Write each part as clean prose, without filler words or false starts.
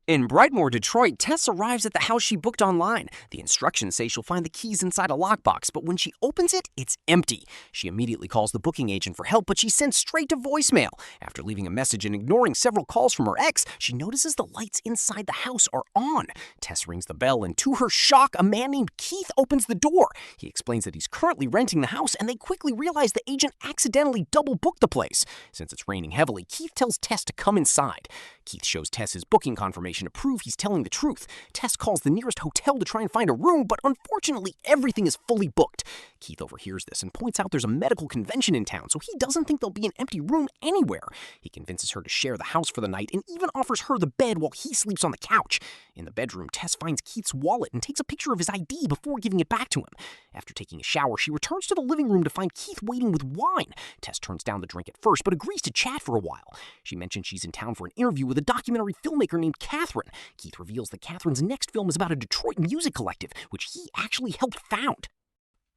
In Brightmoor, Detroit, Tess arrives at the house she booked online. The instructions say she'll find the keys inside a lockbox, but when she opens it, it's empty. She immediately calls the booking agent for help, but she's sent straight to voicemail. After leaving a message and ignoring several calls from her ex, she notices the lights inside the house are on. Tess rings the bell, and to her shock, a man named Keith opens the door. He explains that he's currently renting the house, and they quickly realize the agent accidentally double-booked the place. Since it's raining heavily, Keith tells Tess to come inside. Keith shows Tess his booking confirmation to prove he's telling the truth. Tess calls the nearest hotel to try and find a room, but unfortunately everything is fully booked. Keith overhears this and points out there's a medical convention in town, so he doesn't think there'll be an empty room anywhere. He convinces her to share the house for the night and even offers her the bed while he sleeps on the couch. In the bedroom, Tess finds Keith's wallet and takes a picture of his ID before giving it back to him. After taking a shower, she returns to the living room to find Keith waiting with wine. Tess turns down the drink at first, but agrees to chat for a while. She mentions she's in town for an interview with a documentary filmmaker named Catherine. Keith reveals that Catherine's next film is about a Detroit music collective, which he actually helped found.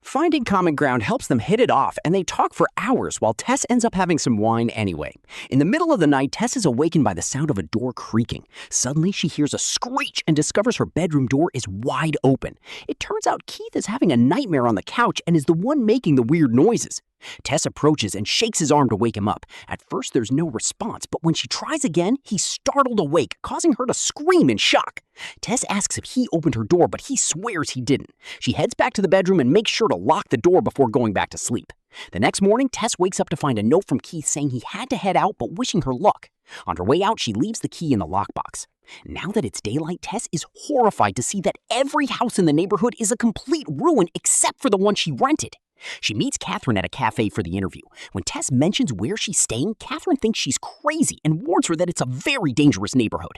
Finding common ground helps them hit it off, and they talk for hours while Tess ends up having some wine anyway. In the middle of the night, Tess is awakened by the sound of a door creaking. Suddenly, she hears a screech and discovers her bedroom door is wide open. It turns out Keith is having a nightmare on the couch and is the one making the weird noises. Tess approaches and shakes his arm to wake him up. At first, there's no response, but when she tries again, he's startled awake, causing her to scream in shock. Tess asks if he opened her door, but he swears he didn't. She heads back to the bedroom and makes sure to lock the door before going back to sleep. The next morning, Tess wakes up to find a note from Keith saying he had to head out, but wishing her luck. On her way out, she leaves the key in the lockbox. Now that it's daylight, Tess is horrified to see that every house in the neighborhood is a complete ruin except for the one she rented. She meets Catherine at a cafe for the interview. When Tess mentions where she's staying, Catherine thinks she's crazy and warns her that it's a very dangerous neighborhood.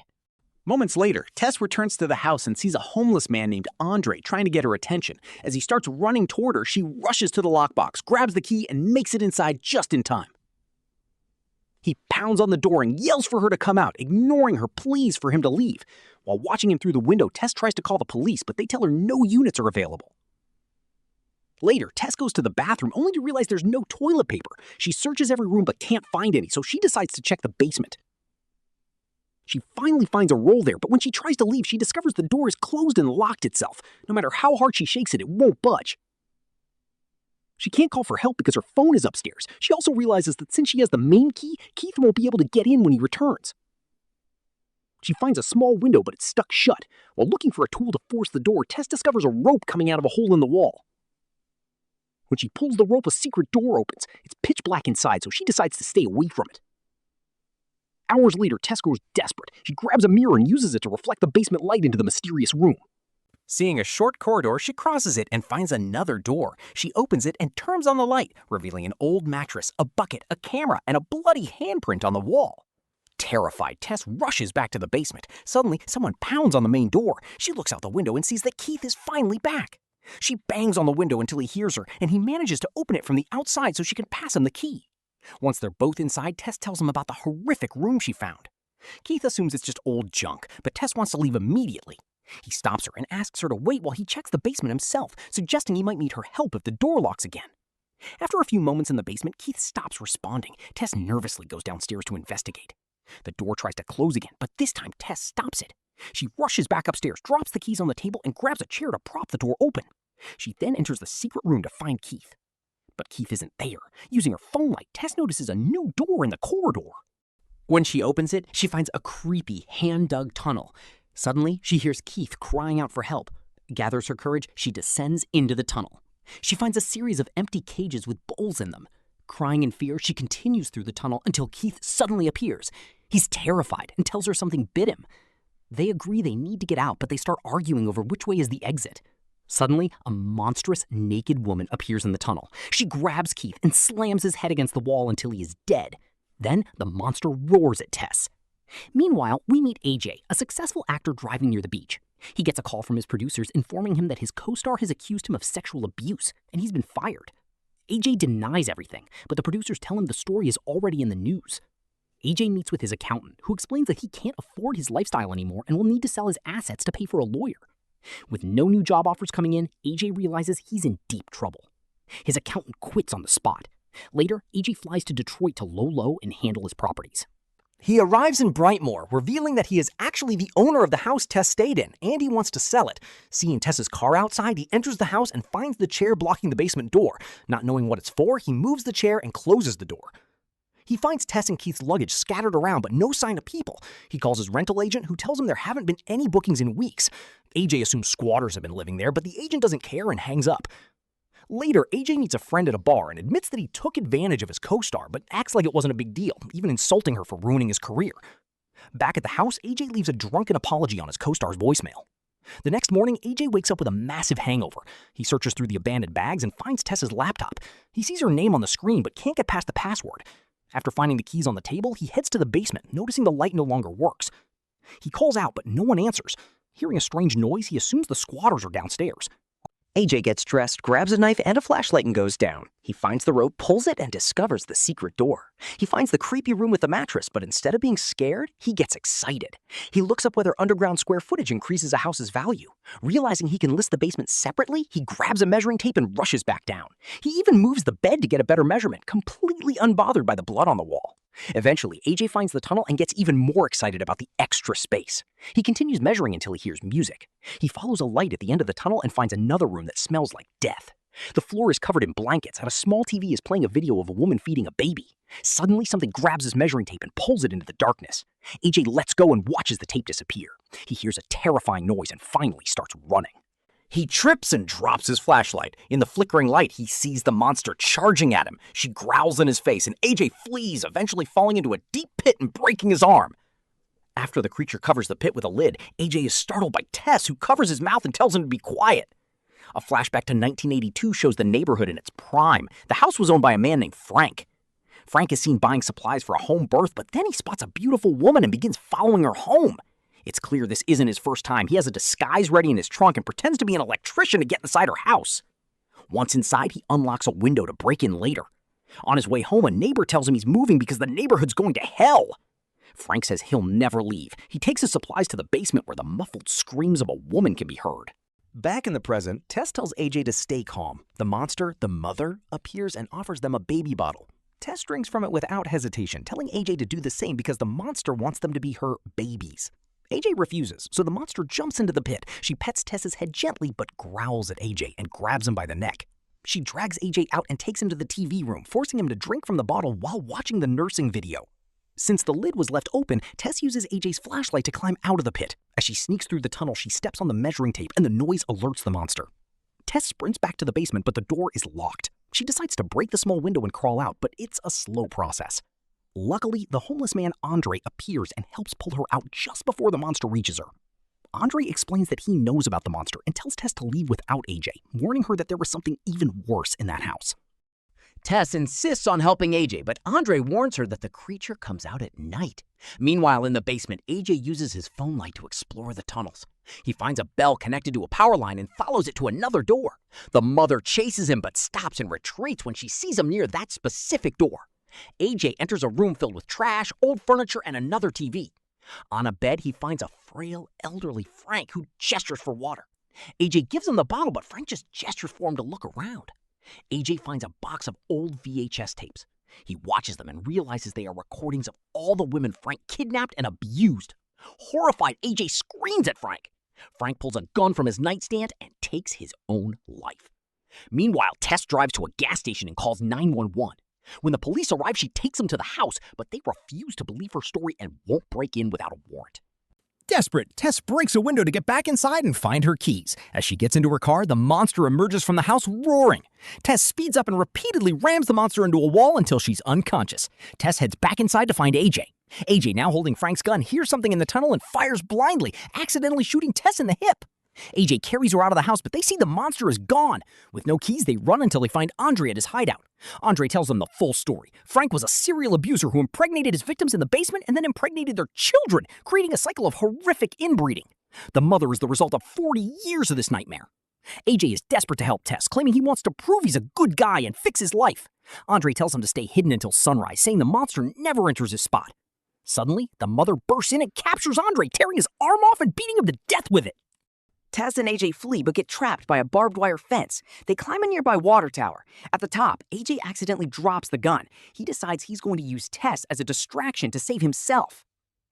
Moments later, Tess returns to the house and sees a homeless man named Andre trying to get her attention. As he starts running toward her, she rushes to the lockbox, grabs the key, and makes it inside just in time. He pounds on the door and yells for her to come out, ignoring her pleas for him to leave. While watching him through the window, Tess tries to call the police, but they tell her no units are available. Later, Tess goes to the bathroom only to realize there's no toilet paper. She searches every room but can't find any, so she decides to check the basement. She finally finds a roll there, but when she tries to leave, she discovers the door is closed and locked itself. No matter how hard she shakes it, it won't budge. She can't call for help because her phone is upstairs. She also realizes that since she has the main key, Keith won't be able to get in when he returns. She finds a small window, but it's stuck shut. While looking for a tool to force the door, Tess discovers a rope coming out of a hole in the wall. When she pulls the rope, a secret door opens. It's pitch black inside, so she decides to stay away from it. Hours later, Tess grows desperate. She grabs a mirror and uses it to reflect the basement light into the mysterious room. Seeing a short corridor, she crosses it and finds another door. She opens it and turns on the light, revealing an old mattress, a bucket, a camera, and a bloody handprint on the wall. Terrified, Tess rushes back to the basement. Suddenly, someone pounds on the main door. She looks out the window and sees that Keith is finally back. She bangs on the window until he hears her, and he manages to open it from the outside so she can pass him the key. Once they're both inside, Tess tells him about the horrific room she found. Keith assumes it's just old junk, but Tess wants to leave immediately. He stops her and asks her to wait while he checks the basement himself, suggesting he might need her help if the door locks again. After a few moments in the basement, Keith stops responding. Tess nervously goes downstairs to investigate. The door tries to close again, but this time Tess stops it. She rushes back upstairs, drops the keys on the table, and grabs a chair to prop the door open. She then enters the secret room to find Keith. But Keith isn't there. Using her phone light, Tess notices a new door in the corridor. When she opens it, she finds a creepy, hand-dug tunnel. Suddenly, she hears Keith crying out for help. Gathers her courage, she descends into the tunnel. She finds a series of empty cages with bowls in them. Crying in fear, she continues through the tunnel until Keith suddenly appears. He's terrified and tells her something bit him. They agree they need to get out, but they start arguing over which way is the exit. Suddenly, a monstrous, naked woman appears in the tunnel. She grabs Keith and slams his head against the wall until he is dead. Then, the monster roars at Tess. Meanwhile, we meet AJ, a successful actor driving near the beach. He gets a call from his producers informing him that his co-star has accused him of sexual abuse, and he's been fired. AJ denies everything, but the producers tell him the story is already in the news. AJ meets with his accountant, who explains that he can't afford his lifestyle anymore and will need to sell his assets to pay for a lawyer. With no new job offers coming in, AJ realizes he's in deep trouble. His accountant quits on the spot. Later, AJ flies to Detroit to Lolo and handle his properties. He arrives in Brightmoor, revealing that he is actually the owner of the house Tess stayed in, and he wants to sell it. Seeing Tess's car outside, he enters the house and finds the chair blocking the basement door. Not knowing what it's for, he moves the chair and closes the door. He finds Tess and Keith's luggage scattered around, but no sign of people. He calls his rental agent, who tells him there haven't been any bookings in weeks. AJ assumes squatters have been living there, but the agent doesn't care and hangs up. Later, AJ meets a friend at a bar and admits that he took advantage of his co-star, but acts like it wasn't a big deal, even insulting her for ruining his career. Back at the house, AJ leaves a drunken apology on his co-star's voicemail. The next morning, AJ wakes up with a massive hangover. He searches through the abandoned bags and finds Tess's laptop. He sees her name on the screen, but can't get past the password. After finding the keys on the table, he heads to the basement, noticing the light no longer works. He calls out, but no one answers. Hearing a strange noise, he assumes the squatters are downstairs. AJ gets dressed, grabs a knife and a flashlight and goes down. He finds the rope, pulls it, and discovers the secret door. He finds the creepy room with the mattress, but instead of being scared, he gets excited. He looks up whether underground square footage increases a house's value. Realizing he can list the basement separately, he grabs a measuring tape and rushes back down. He even moves the bed to get a better measurement, completely unbothered by the blood on the wall. Eventually, AJ finds the tunnel and gets even more excited about the extra space. He continues measuring until he hears music. He follows a light at the end of the tunnel and finds another room that smells like death. The floor is covered in blankets and a small TV is playing a video of a woman feeding a baby. Suddenly, something grabs his measuring tape and pulls it into the darkness. AJ lets go and watches the tape disappear. He hears a terrifying noise and finally starts running. He trips and drops his flashlight. In the flickering light, he sees the monster charging at him. She growls in his face, and AJ flees, eventually falling into a deep pit and breaking his arm. After the creature covers the pit with a lid, AJ is startled by Tess, who covers his mouth and tells him to be quiet. A flashback to 1982 shows the neighborhood in its prime. The house was owned by a man named Frank. Frank is seen buying supplies for a home birth, but then he spots a beautiful woman and begins following her home. It's clear this isn't his first time. He has a disguise ready in his trunk and pretends to be an electrician to get inside her house. Once inside, he unlocks a window to break in later. On his way home, a neighbor tells him he's moving because the neighborhood's going to hell. Frank says he'll never leave. He takes his supplies to the basement where the muffled screams of a woman can be heard. Back in the present, Tess tells AJ to stay calm. The monster, the mother, appears and offers them a baby bottle. Tess drinks from it without hesitation, telling AJ to do the same because the monster wants them to be her babies. AJ refuses, so the monster jumps into the pit. She pets Tess's head gently but growls at AJ and grabs him by the neck. She drags AJ out and takes him to the TV room, forcing him to drink from the bottle while watching the nursing video. Since the lid was left open, Tess uses AJ's flashlight to climb out of the pit. As she sneaks through the tunnel, she steps on the measuring tape and the noise alerts the monster. Tess sprints back to the basement, but the door is locked. She decides to break the small window and crawl out, but it's a slow process. Luckily, the homeless man Andre appears and helps pull her out just before the monster reaches her. Andre explains that he knows about the monster and tells Tess to leave without AJ, warning her that there was something even worse in that house. Tess insists on helping AJ, but Andre warns her that the creature comes out at night. Meanwhile, in the basement, AJ uses his phone light to explore the tunnels. He finds a bell connected to a power line and follows it to another door. The mother chases him but stops and retreats when she sees him near that specific door. AJ enters a room filled with trash, old furniture, and another TV. On a bed, he finds a frail, elderly Frank who gestures for water. AJ gives him the bottle, but Frank just gestures for him to look around. AJ finds a box of old VHS tapes. He watches them and realizes they are recordings of all the women Frank kidnapped and abused. Horrified, AJ screams at Frank. Frank pulls a gun from his nightstand and takes his own life. Meanwhile, Tess drives to a gas station and calls 911. When the police arrive, she takes them to the house, but they refuse to believe her story and won't break in without a warrant. Desperate, Tess breaks a window to get back inside and find her keys. As she gets into her car, the monster emerges from the house roaring. Tess speeds up and repeatedly rams the monster into a wall until she's unconscious. Tess heads back inside to find AJ. AJ, now holding Frank's gun, hears something in the tunnel and fires blindly, accidentally shooting Tess in the hip. AJ carries her out of the house, but they see the monster is gone. With no keys, they run until they find Andre at his hideout. Andre tells them the full story. Frank was a serial abuser who impregnated his victims in the basement and then impregnated their children, creating a cycle of horrific inbreeding. The mother is the result of 40 years of this nightmare. AJ is desperate to help Tess, claiming he wants to prove he's a good guy and fix his life. Andre tells him to stay hidden until sunrise, saying the monster never enters his spot. Suddenly, the mother bursts in and captures Andre, tearing his arm off and beating him to death with it. Tess and AJ flee but get trapped by a barbed wire fence. They climb a nearby water tower. At the top, AJ accidentally drops the gun. He decides he's going to use Tess as a distraction to save himself.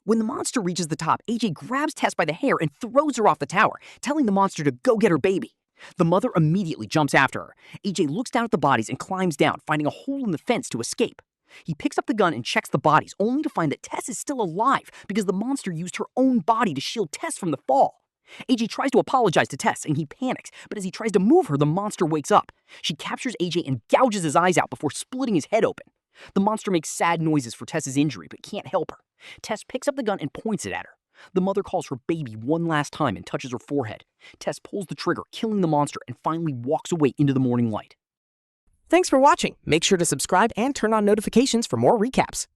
When the monster reaches the top, AJ grabs Tess by the hair and throws her off the tower, telling the monster to go get her baby. The mother immediately jumps after her. AJ looks down at the bodies and climbs down, finding a hole in the fence to escape. He picks up the gun and checks the bodies, only to find that Tess is still alive because the monster used her own body to shield Tess from the fall. AJ tries to apologize to Tess, and he panics, but as he tries to move her, the monster wakes up. She captures AJ and gouges his eyes out before splitting his head open. The monster makes sad noises for Tess's injury, but can't help her. Tess picks up the gun and points it at her. The mother calls her baby one last time and touches her forehead. Tess pulls the trigger, killing the monster, and finally walks away into the morning light. Thanks for watching. Make sure to subscribe and turn on notifications for more recaps.